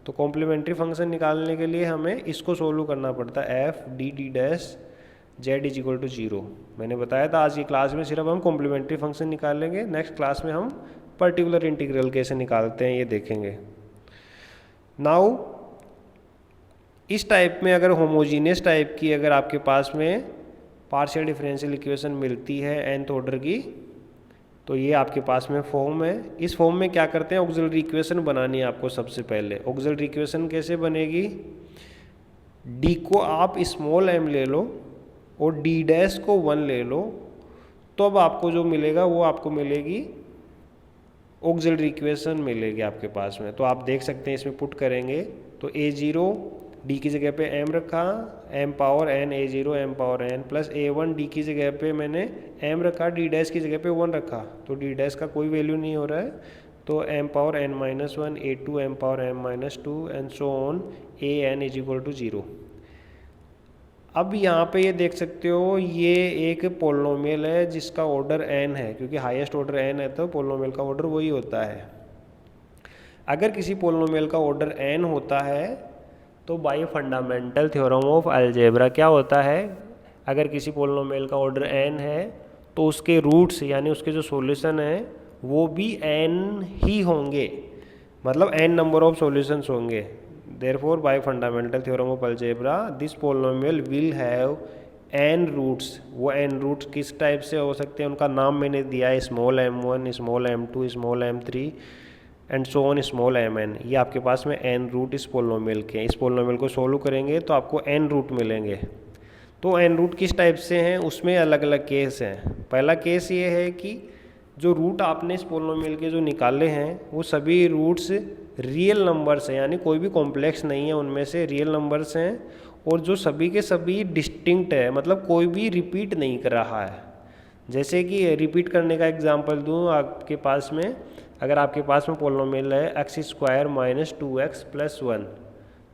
तो कॉम्प्लीमेंट्री फंक्शन निकालने के लिए हमें इसको सोल्व करना पड़ता है f D D dash z is equal to 0। मैंने बताया था आज की क्लास में सिर्फ हम कॉम्प्लीमेंट्री फंक्शन निकालेंगे, नेक्स्ट क्लास में हम पर्टिकुलर इंटीग्रल कैसे निकालते हैं ये देखेंगे। नाउ इस टाइप में अगर होमोजीनियस टाइप की अगर आपके पास में पार्शियल डिफरेंशियल इक्वेशन मिलती है nth ऑर्डर की, तो ये आपके पास में फॉर्म है। इस फॉर्म में क्या करते हैं, ऑक्सिलरी इक्वेशन बनानी है आपको। सबसे पहले ऑक्सिलरी इक्वेशन कैसे बनेगी, d को आप स्मॉल m ले लो और d डैश को 1 ले लो, तो अब आपको जो मिलेगा वो आपको मिलेगी ऑक्सिलरी इक्वेशन मिलेगी आपके पास में। तो आप देख सकते हैं इसमें पुट करेंगे तो a0 d की जगह पे m रखा, m power n a0 m power n plus a1 d की जगह पे मैंने m रखा, d डैश की जगह पे 1 रखा, तो d डैश का कोई वैल्यू नहीं हो रहा है, तो m power n minus 1 a2 m power m minus 2 and so on a n is equal to 0। अब यहाँ पे ये देख सकते हो ये एक पोलिनोमियल है जिसका ऑर्डर n है, क्योंकि हाईएस्ट ऑर्डर n है तो पोलिनोमियल का ऑर्डर वही होता है। अगर किसी पोलिनोमियल का ऑर्डर n होता है तो bye fundamental theorem of algebra क्या होता है, अगर किसी पोलिनोमियल का ऑर्डर n है तो उसके रूट्स यानी उसके जो सॉल्यूशन है वो भी n ही होंगे, मतलब n नंबर ऑफ सॉल्यूशंस होंगे। Therefore, by fundamental theorem of algebra, this polynomial will have n roots। वो n roots किस टाइप से हो सकते हैं उनका नाम मैंने दिया है, small m1, small m2, small m3 and so on small mn। ये आपके पास में n रूट इस पोलिनोमियल के हैं। इस पोलिनोमियल को सोल्व करेंगे तो आपको n रूट मिलेंगे। तो n रूट किस टाइप से हैं उसमें अलग अलग केस हैं। पहला केस ये है कि जो रूट आपने इस पोलिनोमियल के जो निकाले हैं वो सभी रूट्स रियल नंबर्स हैं, यानी कोई भी कॉम्प्लेक्स नहीं है, उनमें से रियल नंबर्स हैं और जो सभी के सभी डिस्टिंक्ट है, मतलब कोई भी रिपीट नहीं कर रहा है। जैसे कि रिपीट करने का एग्जांपल दूं आपके पास में, अगर आपके पास में पोलिनोमियल है x square minus 2x plus 1,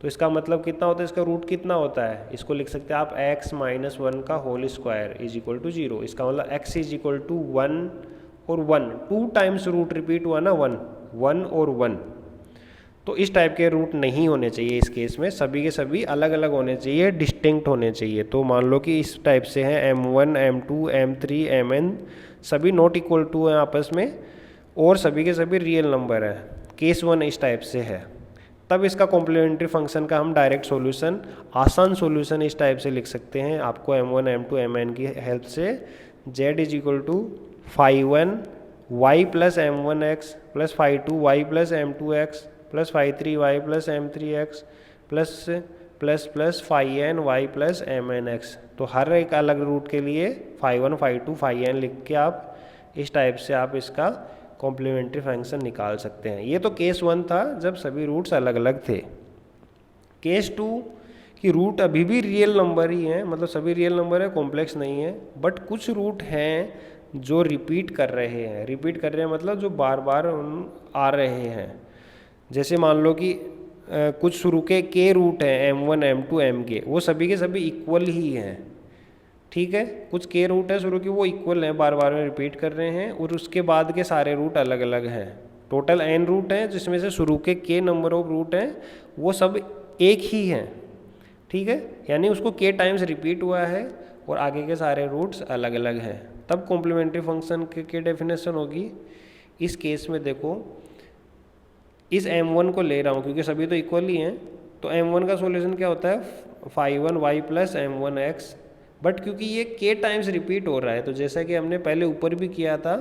तो इसका मतलब कितना होता है, इसका रूट कितना होता है, इसको लिख सकते हैं आप x माइनस 1 का whole square is equal to 0। इसका मतलब x इज इक्वल टू 1 और 1, 2 टाइम्स रूट रिपीट हुआ ना, 1 और 1। तो इस टाइप के रूट नहीं होने चाहिए इस केस में, सभी के सभी अलग अलग होने चाहिए, डिस्टिंक्ट होने चाहिए। तो मान लो कि इस टाइप से हैं m1 m2 m3 mn, सभी नॉट इक्वल टू हैं आपस में और सभी के सभी रियल नंबर है। केस 1 इस टाइप से है, तब इसका कॉम्प्लीमेंट्री फंक्शन का हम डायरेक्ट सॉल्यूशन, आसान सॉल्यूशन इस टाइप से लिख सकते हैं। आपको m1 m2 mn की हेल्प से z is equal to phi 1 y plus m1x plus phi 2 y plus m2x plus phi 3 y plus m3x plus plus plus phi n y plus mnx। तो हर एक अलग रूट के लिए phi 1 phi 2 phi n लिख के आप इस टाइप से आप इसका कॉम्प्लीमेंट्री फंक्शन निकाल सकते हैं। ये तो केस 1 था जब सभी रूट्स अलग अलग थे। केस 2 कि रूट अभी भी रियल नंबर ही हैं, मतलब सभी रियल नंबर है, कॉम्प्लेक्स नहीं है, बट कुछ रूट हैं जो रिपीट कर रहे हैं। रिपीट कर रहे हैं मतलब जो बार बार आ रहे हैं। जैसे मान लो कि कुछ शुरू के रूट हैं m1 m2 mk, वो सभी के सभी इक्वल ही हैं, ठीक है। कुछ के रूट है शुरू की, वो इक्वल हैं, बार बार में रिपीट कर रहे हैं, और उसके बाद के सारे रूट अलग अलग हैं। टोटल n रूट हैं जिसमें से शुरू के नंबर ऑफ रूट हैं वो सब एक ही हैं, ठीक है, यानी उसको k टाइम्स रिपीट हुआ है और आगे के सारे रूट्स अलग अलग हैं। तब कॉम्प्लीमेंट्री फंक्शन के डेफिनेशन होगी। इस केस में देखो, इस m1 को ले रहा हूँ क्योंकि सभी तो इक्वल ही हैं, तो m1 का सॉल्यूशन क्या होता है phi 1 y plus m1x, but क्योंकि ये k टाइम्स रिपीट हो रहा है तो जैसा कि हमने पहले ऊपर भी किया था,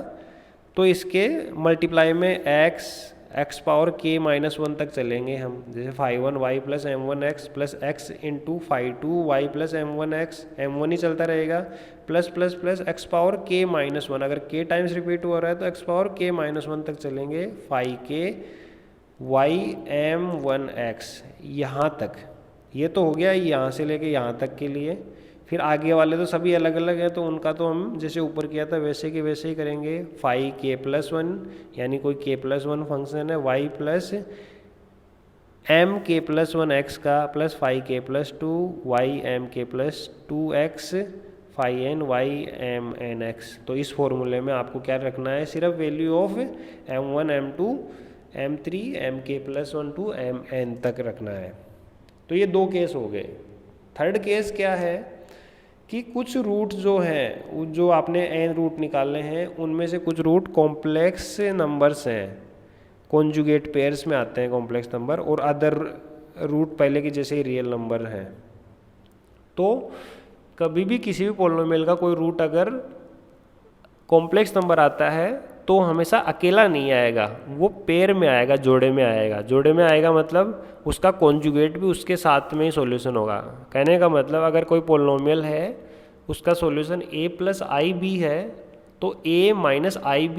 तो इसके मल्टीप्लाई में x पावर k माइनस 1 तक चलेंगे हम। जैसे phi 1 y plus m1x plus x into phi 2 y plus m1x, m1 ही चलता रहेगा, plus plus plus x power k minus 1, अगर k टाइम्स रिपीट हो रहा है तो x पावर k माइनस 1 तक चलेंगे, phi k ym1x यहाँ तक, ये तो हो गया यहाँ से लेके यहाँ तक के लिए। फिर आगे वाले तो सभी अलग अलग हैं, तो उनका तो हम जैसे ऊपर किया था वैसे के वैसे ही करेंगे। फाई k+1 यानी कोई k+1 फंक्शन है, y प्लस एम k+1x का plus phi k+2 y m k+2x phi n y m n x। तो इस फॉर्मूले में आपको क्या रखना है, सिर्फ value of m1 m2 m3 mk+1 to mn तक रखना है। तो ये दो केस हो गए। थर्ड केस क्या है कि कुछ रूट जो हैं, जो आपने n रूट निकालने हैं, उनमें से कुछ रूट कॉम्प्लेक्स नंबर्स हैं, कॉन्जुगेट पेयर्स में आते हैं कॉम्प्लेक्स नंबर, और अदर रूट पहले की जैसे ही रियल नंबर हैं। तो कभी भी किसी भी पॉलिनोमियल का कोई रूट अगर कॉम्प्लेक्स नंबर आता है तो हमेशा अकेला नहीं आएगा, वो पेयर में आएगा, जोड़े में आएगा। जोड़े में आएगा मतलब उसका कॉन्जुगेट भी उसके साथ में ही सॉल्यूशन होगा। कहने का मतलब अगर कोई पॉलिनोमियल है उसका सॉल्यूशन a+ib है तो a-ib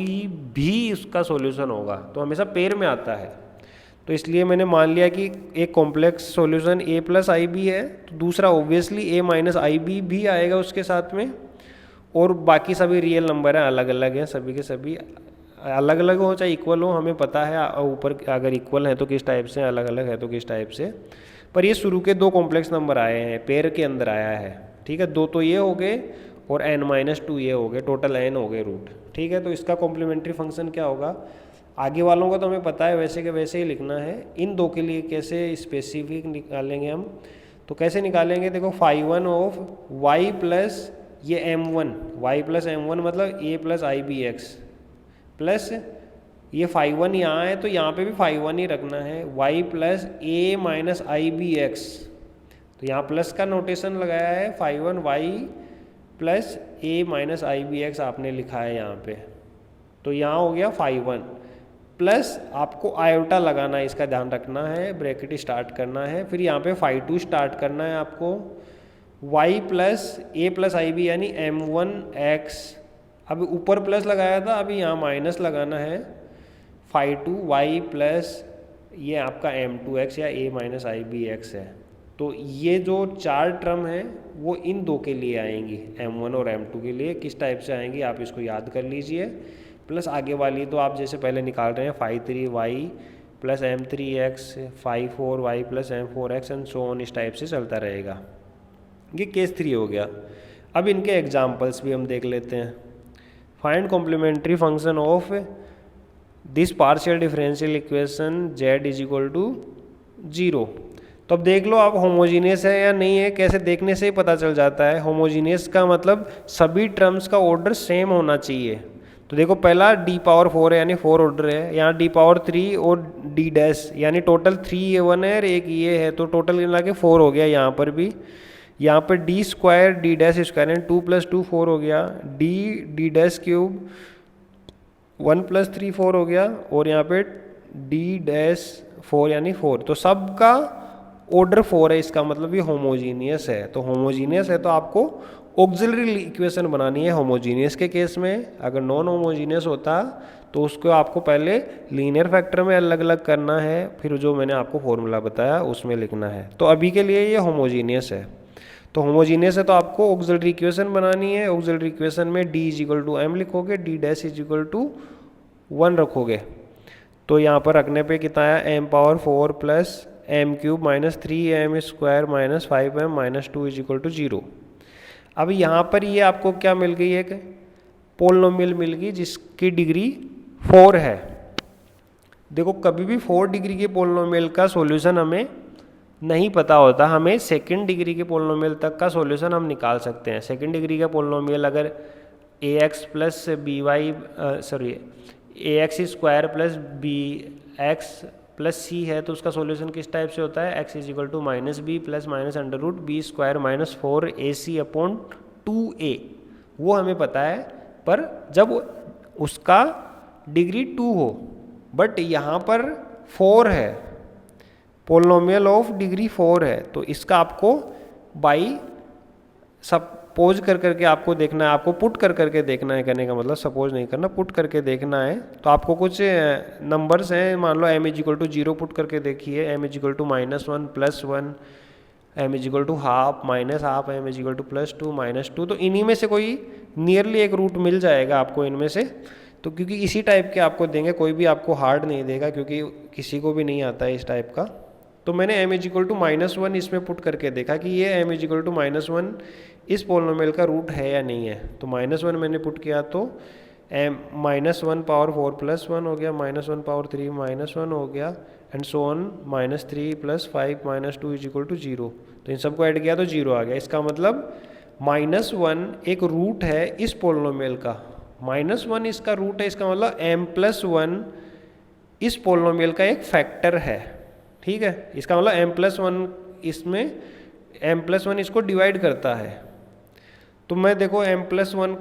भी उसका सॉल्यूशन होगा, तो हमेशा पेयर में आता है। तो इसलिए मैंने मान लिया कि एक कॉम्प्लेक्स सॉल्यूशन a+ib है, तो दूसरा ऑब्वियसली a-ib भी आएगा उसके साथ में, और बाकी सभी रियल नंबर हैं, अलग अलग हैं, सभी के सभी अलग अलग हो चाहे इक्वल हो, हमें पता है ऊपर अगर इक्वल है तो किस टाइप से, अलग अलग है तो किस टाइप से। पर ये शुरू के दो कॉम्प्लेक्स नंबर आए हैं, पेयर के अंदर आया है, ठीक है। दो तो ये हो गए और n-2 ये हो गए, टोटल n हो गए रूट, ठीक है। तो इसका कॉम्प्लीमेंट्री फंक्शन क्या होगा, आगे वालों का तो हमें पता है, वैसे के वैसे ही लिखना है। इन दो के लिए कैसे स्पेसिफिक निकालेंगे हम, तो कैसे निकालेंगे, देखो फाई1 ऑफ y प्लस ये m1, y प्लस m1 मतलब a+ib(x) प्लस ये फाई1 यहाँ है तो यहाँ पे भी फाई1 ही रखना है, y प्लस a-ib(x), तो यहाँ प्लस का नोटेशन लगाया है, फाई1 y प्लस a-ib(x) आपने लिखा है यहाँ पे। तो यहाँ हो गया फाई1 प्लस आपको आयोटा लगाना है, इसका ध्यान रखना है, ब्रैकेट स्टार्ट करना है। फिर यहाँ पे फाई2 स्टार्ट करना है आपको, y प्लस a+ib यानी m1x, अब ऊपर प्लस लगाया था, अभी यहाँ माइनस लगाना है, फाई2 y प्लस ये आपका m2x या a-ib(x) है। तो ये जो चार टर्म है वो इन दो के लिए आएंगी, m1 और m2 के लिए। किस टाइप से आएंगी आप इसको याद कर लीजिए, प्लस आगे वाली तो आप जैसे पहले निकाल रहे हैं, फाई3 y plus m3x, फाई4 y plus m4x and so on, इस टाइप से चलता रहेगा। ये केस 3 हो गया। अब इनके एग्जाम्पल्स भी हम देख लेते हैं। Find complementary function of this partial differential equation z is equal to 0। तो अब देख लो आप होमोजीनियस है या नहीं है, कैसे देखने से ही पता चल जाता है। होमोजीनियस का मतलब सभी टर्म्स का ऑर्डर सेम होना चाहिए। तो देखो पहला d⁴ है यानी 4 ऑर्डर है, यहाँ d⁴ और d' यानी टोटल 3 ये 1 है और एक ये है, तो टोटल मिला के 4 हो गया। यहाँ पर भी, यहाँ पर d² d' यानी 2 + 2 4 हो गया, d3 1 + 3 4 हो गया, और यहाँ पे d'4 यानी 4। तो सबका ऑर्डर 4 है, इसका मतलब ये होमोजीनियस है। तो होमोजीनियस है तो आपको ऑक्सिलरी इक्वेशन बनानी है होमोजीनियस के केस में। अगर नॉन होमोजीनियस होता तो उसको आपको पहले लीनियर फैक्टर में अलग अलग करना है, फिर जो मैंने आपको फॉर्मूला बताया उसमें लिखना है। तो अभी के लिए ये होमोजीनियस है। तो होमोजीनियस है तो आपको ऑक्सिलरी इक्वेशन बनानी है। ऑक्सिलरी इक्वेशन में d = m लिखोगे, d' = 1 रखोगे। तो यहाँ पर रखने पे कितना आया, m⁴ plus m³ - 3m² - 5m - 2 = 0। अब यहाँ पर ये आपको क्या मिल गई, एक पोलिनोमियल मिल गई जिसकी डिग्री 4 है। देखो कभी भी 4 डिग्री के पोलिनोमियल का सॉल्यूशन हमें नहीं पता होता, हमें सेकंड डिग्री के पोलिनोमियल तक का सॉल्यूशन हम निकाल सकते हैं। सेकंड डिग्री का पोलिनोमियल अगर ax plus bx² plus c है तो उसका सॉल्यूशन किस टाइप से होता है, x = -b plus -√b² - 4ac/2a, वो हमें पता है। पर जब उसका डिग्री 2 हो, बट यहाँ पर 4 है, पोलिनोमियल ऑफ डिग्री 4 है, तो इसका आपको बाई सपोज कर करके आपको देखना है, आपको पुट कर करके देखना है, कहने का मतलब सपोज नहीं करना, पुट करके देखना है। तो आपको कुछ नंबर्स हैं, मान लो m is equal to 0 put करके देखिए, m is equal to -1 +1, m is equal to half -half, m is equal to +2 -2। तो इन्हीं में से कोई नियरली एक रूट मिल जाएगा आपको इनमें से। तो क्योंकि इसी टाइप के आपको देंगे, कोई भी आपको हार्ड नहीं देगा, क्योंकि किसी को भी नहीं आता है इस टाइप का। तो मैंने m इज इक्वल टू -1 इसमें पुट करके देखा कि ये m इज इक्वल टू -1 इस पोलिनोमियल का रूट है या नहीं है। तो -1 मैंने पुट किया तो m -1 पावर 4 +1 हो गया, -1 पावर 3 -1 हो गया, and so on, -3 + 5 -2 is equal to 0। तो इन सबको ऐड किया तो 0 आ गया। इसका मतलब -1 एक रूट है इस पोलिनोमियल का, -1 इसका रूट है, इसका मतलब m+1 इस पोलिनोमियल का एक फैक्टर है। ठीक है, इसका मतलब m+1 इसमें m+1 इसको डिवाइड करता है। तो मैं देखो m+1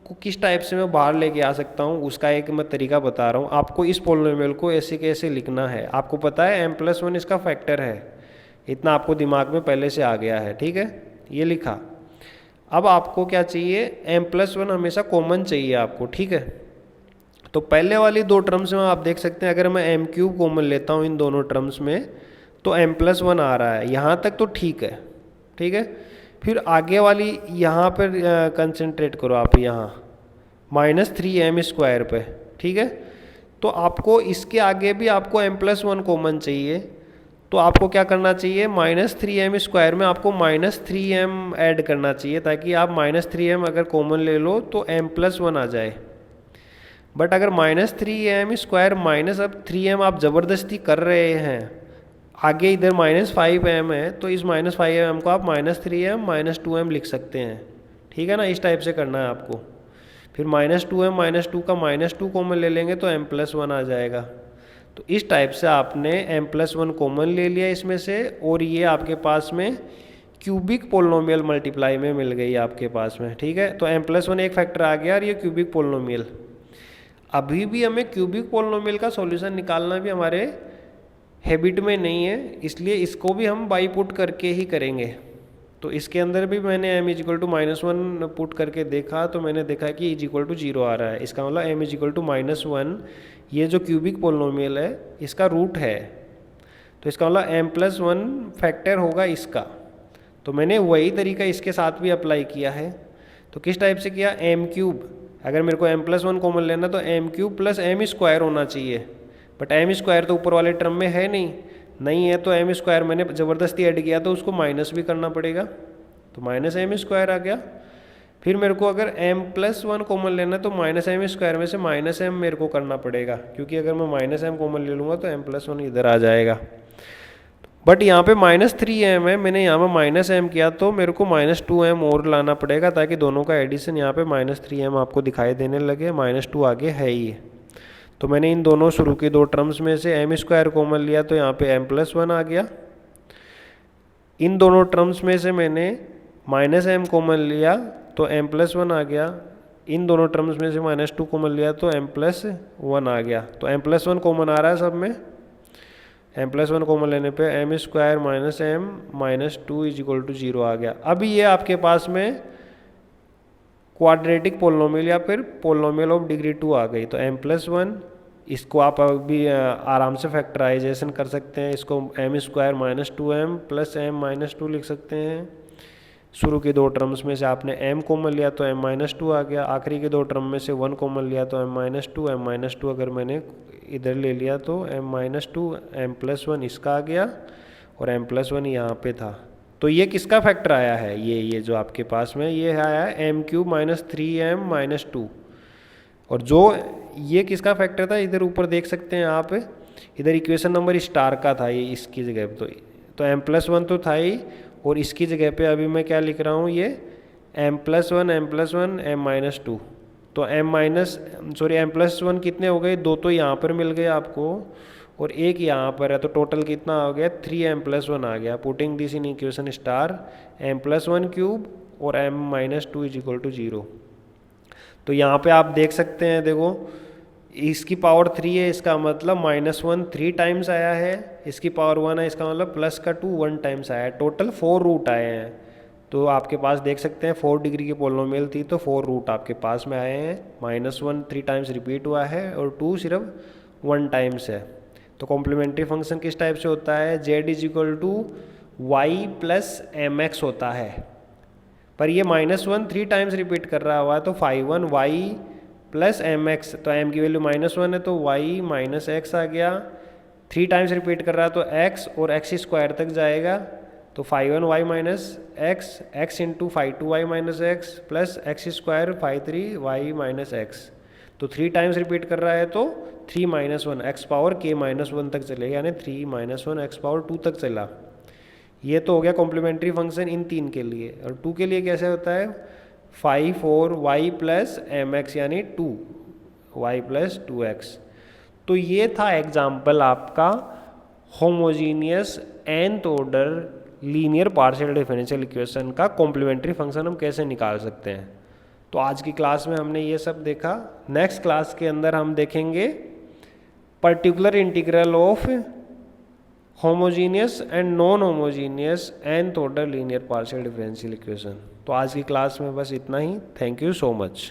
को किस टाइप से मैं बाहर लेके आ सकता हूँ, उसका एक मैं तरीका बता रहा हूँ आपको। इस पोलिनोमियल को ऐसे कैसे लिखना है, आपको पता है m+1 इसका फैक्टर है, इतना आपको दिमाग में पहले से आ गया है। ठीक है, ये लिखा। अब आपको क्या चाहिए, m+1 हमेशा कॉमन चाहिए आपको। ठीक है, तो पहले वाली दो टर्म्स में आप देख सकते हैं, अगर मैं m³ कॉमन लेता हूँ इन दोनों टर्म्स में तो m+1 आ रहा है, यहाँ तक तो ठीक है। ठीक है, फिर आगे वाली यहाँ पर कंसंट्रेट करो आप, यहाँ -3m² पे। ठीक है, तो आपको इसके आगे भी आपको m+1 कॉमन चाहिए, तो आपको क्या करना चाहिए, -3m² में आपको -3m ऐड करना चाहिए, ताकि आप -3m अगर कॉमन ले लो तो m+1 आ जाए। बट अगर -3m² माइनस अब 3m आप ज़बरदस्ती कर रहे हैं, आगे इधर -5m है, तो इस -5m को आप -3m -2m लिख सकते हैं। ठीक है ना, इस टाइप से करना है आपको। फिर -2m -2 का -2 कॉमन ले लेंगे तो m+1 आ जाएगा। तो इस टाइप से आपने m+1 कॉमन ले लिया इसमें से, और ये आपके पास में क्यूबिक पोलिनोमियल मल्टीप्लाई में मिल गई आपके पास में। ठीक है, तो m+1 एक फैक्टर आ गया और ये क्यूबिक पोलिनोमियल। अभी भी हमें क्यूबिक पोलिनोमियल का सॉल्यूशन निकालना भी हमारे हैबिट में नहीं है, इसलिए इसको भी हम बाई पुट करके ही करेंगे। तो इसके अंदर भी मैंने m is equal to -1 put करके देखा, तो मैंने देखा कि इज इक्वल टू 0 आ रहा है। इसका मतलब m इज इक्वल टू -1 ये जो क्यूबिक पोलिनोमियल है इसका रूट है, तो इसका मतलब m+1 फैक्टर होगा इसका। तो मैंने वही तरीका इसके साथ भी अप्लाई किया है। तो किस टाइप से किया, m³, अगर मेरे को m+1 कॉमन लेना तो m³ + m² होना चाहिए, बट m² तो ऊपर वाले टर्म में है नहीं है, तो m² मैंने ज़बरदस्ती ऐड किया तो उसको माइनस भी करना पड़ेगा, तो -m² आ गया। फिर मेरे को अगर m+1 कॉमन लेना तो -m² में से -m मेरे को करना पड़ेगा, क्योंकि अगर मैं -m कॉमन ले लूँगा तो m+1 इधर आ जाएगा। बट यहाँ पे -3m है, मैंने यहाँ पे -m किया तो मेरे को -2m और लाना पड़ेगा, ताकि दोनों का एडिशन यहाँ पे -3m आपको दिखाई देने लगे, -2 आगे है ही। तो मैंने इन दोनों शुरू की दो टर्म्स में से m² कॉमन लिया तो यहाँ पे m+1 आ गया। इन दोनों टर्म्स में से मैंने -m कॉमन लिया तो m+1 आ गया। इन दोनों टर्म्स में से -2 कॉमन लिया तो m+1 आ गया। तो m+1 कॉमन आ रहा है सब में, m+1 कॉमन लेने पे m² -m -2 is equal to 0 आ गया। अभी ये आपके पास में क्वाड्रेटिक पोलिनोमियल या फिर पोलिनोमियल ऑफ डिग्री 2 आ गई। तो m+1 इसको आप अभी आराम से फैक्टराइजेशन कर सकते हैं, इसको m² -2m + m -2 लिख सकते हैं। शुरू के दो टर्म्स में से आपने m कॉमन लिया तो m -2 आ गया, आखिरी के दो टर्म में से 1 कॉमन लिया तो m -2 अगर मैंने इधर ले लिया तो m -2 m+1 इसका आ गया और m+1 यहाँ पे था। तो ये किसका फैक्टर आया है, ये जो आपके पास में ये आया है m³ -3m -2, और जो ये किसका फैक्टर था इधर ऊपर देख सकते हैं आप, इधर इक्वेशन नंबर स्टार का था ये इसकी जगह पे, तो m+1 तो था ही, और इसकी जगह पे अभी मैं क्या लिख रहा हूँ, ये m+1 m -2। तो m+1 कितने हो गए, 2 तो यहाँ पर मिल गए आपको और 1 यहाँ पर है, तो टोटल कितना हो गया 3m+1 आ गया। Putting this in equation star m+1³ और m -2 इज इक्वल टू 0। तो यहाँ पे आप देख सकते हैं, देखो इसकी पावर 3 है, इसका मतलब -1 3 टाइम्स आया है, इसकी पावर 1 है, इसका मतलब +2 1 टाइम्स आया है। टोटल 4 रूट आए हैं, तो आपके पास देख सकते हैं 4 डिग्री की पोलिनोमियल थी तो 4 रूट आपके पास में आए हैं, -1 3 टाइम्स रिपीट हुआ है और 2 सिर्फ 1 टाइम्स है। तो कॉम्प्लीमेंट्री फंक्शन किस टाइप से होता है, z = y प्लस mx होता है। पर ये -1 3 टाइम्स रिपीट कर रहा हुआ है तो 5 y प्लस mx, तो m की वैल्यू -1 है तो y माइनस एक्स आ गया। 3 टाइम्स रिपीट कर रहा है तो x और x स्क्वायर तक जाएगा तो 5y minus x, x into 5y minus x plus x square 5y minus x. तो 3 टाइम्स रिपीट कर रहा है तो 3 - 1 x पावर k -1 तक चलेगा, यानी 3 - 1 x पावर 2 तक चला। ये तो हो गया कॉम्प्लीमेंट्री फंक्शन इन 3 के लिए। और 2 के लिए कैसे होता है, 5 4y प्लस mx यानी 2y प्लस 2x। तो ये था एग्जाम्पल आपका homogeneous nth order linear partial differential equation का कॉम्प्लीमेंट्री फंक्शन हम कैसे निकाल सकते हैं। तो आज की क्लास में हमने ये सब देखा। नेक्स्ट क्लास के अंदर हम देखेंगे particular integral of homogeneous and non homogeneous nth order linear partial differential equation. तो आज की क्लास में बस इतना ही। Thank you so much.